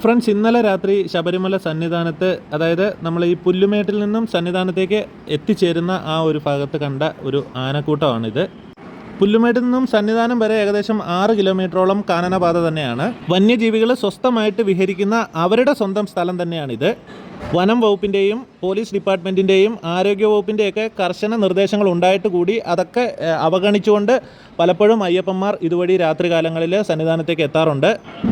Friends, ഇന്നലെ രാത്രി ശബരിമല സന്നിധാനത്ത്, അതായത് നമ്മൾ ഈ പുല്ലുമേട്ടിൽ നിന്നും സന്നിധാനത്തേക്ക് എത്തിച്ചേരുന്ന ആ ഒരു ഭാഗത്ത് കണ്ട ഒരു ആനക്കൂട്ടമാണിത്. പുല്ലുമേട്ടിൽ നിന്നും സന്നിധാനം വരെ ഏകദേശം 6 കിലോമീറ്ററോളം കാനനപാത തന്നെയാണ്. വന്യജീവികൾ സ്വസ്ഥമായിട്ട് വിഹരിക്കുന്ന അവരുടെ സ്വന്തം സ്ഥലം തന്നെയാണിത്. വനം വകുപ്പിൻ്റെയും പോലീസ് ഡിപ്പാർട്ട്മെൻറ്റിൻ്റെയും ആരോഗ്യ വകുപ്പിൻ്റെയൊക്കെ കർശന നിർദ്ദേശങ്ങൾ ഉണ്ടായിട്ട് കൂടി അതൊക്കെ അവഗണിച്ചുകൊണ്ട് പലപ്പോഴും അയ്യപ്പന്മാർ ഇതുവഴി രാത്രികാലങ്ങളിൽ സന്നിധാനത്തേക്ക് എത്താറുണ്ട്.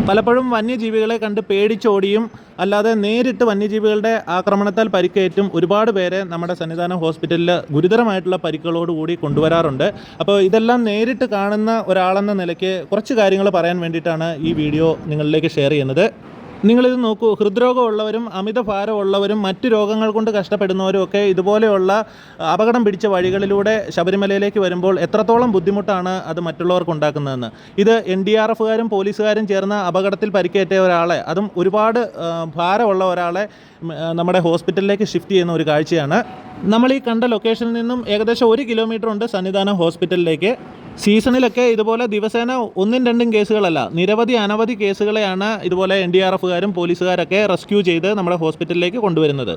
പലപ്പോഴും വന്യജീവികളെ കണ്ട് പേടിച്ചോടിയും അല്ലാതെ നേരിട്ട് വന്യജീവികളുടെ ആക്രമണത്താൽ പരിക്കേറ്റും ഒരുപാട് പേരെ നമ്മുടെ സന്നിധാനം ഹോസ്പിറ്റലിൽ ഗുരുതരമായിട്ടുള്ള പരിക്കുകളോടുകൂടി കൊണ്ടുവരാറുണ്ട്. അപ്പോൾ ഇതെല്ലാം നേരിട്ട് കാണുന്ന ഒരാളെന്ന നിലയ്ക്ക് കുറച്ച് കാര്യങ്ങൾ പറയാൻ വേണ്ടിയിട്ടാണ് ഈ വീഡിയോ നിങ്ങളിലേക്ക് ഷെയർ ചെയ്യുന്നത്. നിങ്ങളിത് നോക്കൂ, ഹൃദ്രോഗമുള്ളവരും അമിതഭാരമുള്ളവരും മറ്റു രോഗങ്ങൾ കൊണ്ട് കഷ്ടപ്പെടുന്നവരും ഒക്കെ ഇതുപോലെയുള്ള അപകടം പിടിച്ച വഴികളിലൂടെ ശബരിമലയിലേക്ക് വരുമ്പോൾ എത്രത്തോളം ബുദ്ധിമുട്ടാണ് അത് മറ്റുള്ളവർക്ക് ഉണ്ടാക്കുന്നതെന്ന്. ഇത് NDRFകാരും പോലീസുകാരും ചേർന്ന് അപകടത്തിൽ പരിക്കേറ്റ ഒരാളെ, അതും ഒരുപാട് ഭാരമുള്ള ഒരാളെ നമ്മുടെ ഹോസ്പിറ്റലിലേക്ക് ഷിഫ്റ്റ് ചെയ്യുന്ന ഒരു കാഴ്ചയാണ്. നമ്മൾ ഈ കണ്ട ലൊക്കേഷനിൽ നിന്നും ഏകദേശം 1 കിലോമീറ്റർ ഉണ്ട് സന്നിധാനം ഹോസ്പിറ്റലിലേക്ക്. സീസണിലൊക്കെ ഇതുപോലെ ദിവസേന 1-2 കേസുകളല്ല, അനവധി കേസുകളെയാണ് ഇതുപോലെ NDRFകാരും പോലീസുകാരൊക്കെ റെസ്ക്യൂ ചെയ്ത് നമ്മുടെ ഹോസ്പിറ്റലിലേക്ക് കൊണ്ടുവരുന്നത്.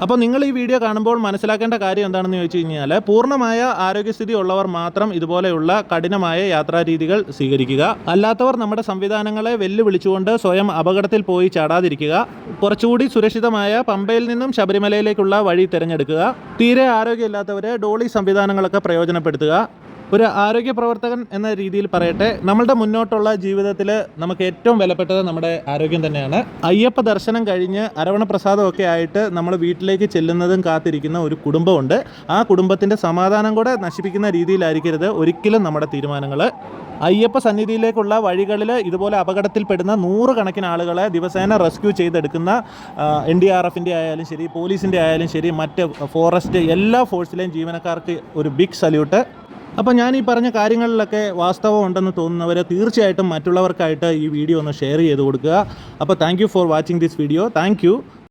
അപ്പോൾ നിങ്ങൾ ഈ വീഡിയോ കാണുമ്പോൾ മനസ്സിലാക്കേണ്ട കാര്യം എന്താണെന്ന് ചോദിച്ചു കഴിഞ്ഞാൽ, പൂർണ്ണമായ ആരോഗ്യസ്ഥിതി ഉള്ളവർ മാത്രം ഇതുപോലെയുള്ള കഠിനമായ യാത്രാരീതികൾ സ്വീകരിക്കുക. അല്ലാത്തവർ നമ്മുടെ സംവിധാനങ്ങളെ വെല്ലുവിളിച്ചുകൊണ്ട് സ്വയം അപകടത്തിൽ പോയി ചാടാതിരിക്കുക. കുറച്ചുകൂടി സുരക്ഷിതമായ പമ്പയിൽ നിന്നും ശബരിമലയിലേക്കുള്ള വഴി തിരഞ്ഞെടുക്കുക. തീരെ ആരോഗ്യമില്ലാത്തവർ ഡോളി സംവിധാനങ്ങളൊക്കെ പ്രയോജനപ്പെടുത്തുക. ഒരു ആരോഗ്യ പ്രവർത്തകൻ എന്ന രീതിയിൽ പറയട്ടെ, നമ്മളുടെ മുന്നോട്ടുള്ള ജീവിതത്തിൽ നമുക്ക് ഏറ്റവും വിലപ്പെട്ടത് നമ്മുടെ ആരോഗ്യം തന്നെയാണ്. അയ്യപ്പ ദർശനം കഴിഞ്ഞ് അരവണ പ്രസാദമൊക്കെ ആയിട്ട് നമ്മൾ വീട്ടിലേക്ക് ചെല്ലുന്നതും കാത്തിരിക്കുന്ന ഒരു കുടുംബമുണ്ട്. ആ കുടുംബത്തിൻ്റെ സമാധാനം കൂടെ നശിപ്പിക്കുന്ന രീതിയിലായിരിക്കരുത് ഒരിക്കലും നമ്മുടെ തീരുമാനങ്ങൾ. അയ്യപ്പ സന്നിധിയിലേക്കുള്ള വഴികളിൽ ഇതുപോലെ അപകടത്തിൽപ്പെടുന്ന 100 കണക്കിന് ആളുകളെ ദിവസേന റെസ്ക്യൂ ചെയ്തെടുക്കുന്ന NDRFൻ്റെ ആയാലും ശരി, പോലീസിൻ്റെ ആയാലും ശരി, മറ്റ് ഫോറസ്റ്റ് എല്ലാ ഫോഴ്സിലെയും ജീവനക്കാർക്ക് ഒരു ബിഗ് സല്യൂട്ട്. അപ്പോൾ ഞാൻ ഈ പറഞ്ഞ കാര്യങ്ങളിലൊക്കെ വാസ്തവം ഉണ്ടെന്ന് തോന്നുന്നവർ തീർച്ചയായിട്ടും മറ്റുള്ളവർക്കായിട്ട് ഈ വീഡിയോ ഒന്ന് ഷെയർ ചെയ്ത് കൊടുക്കുക. അപ്പോൾ thank you for watching this video. Thank you.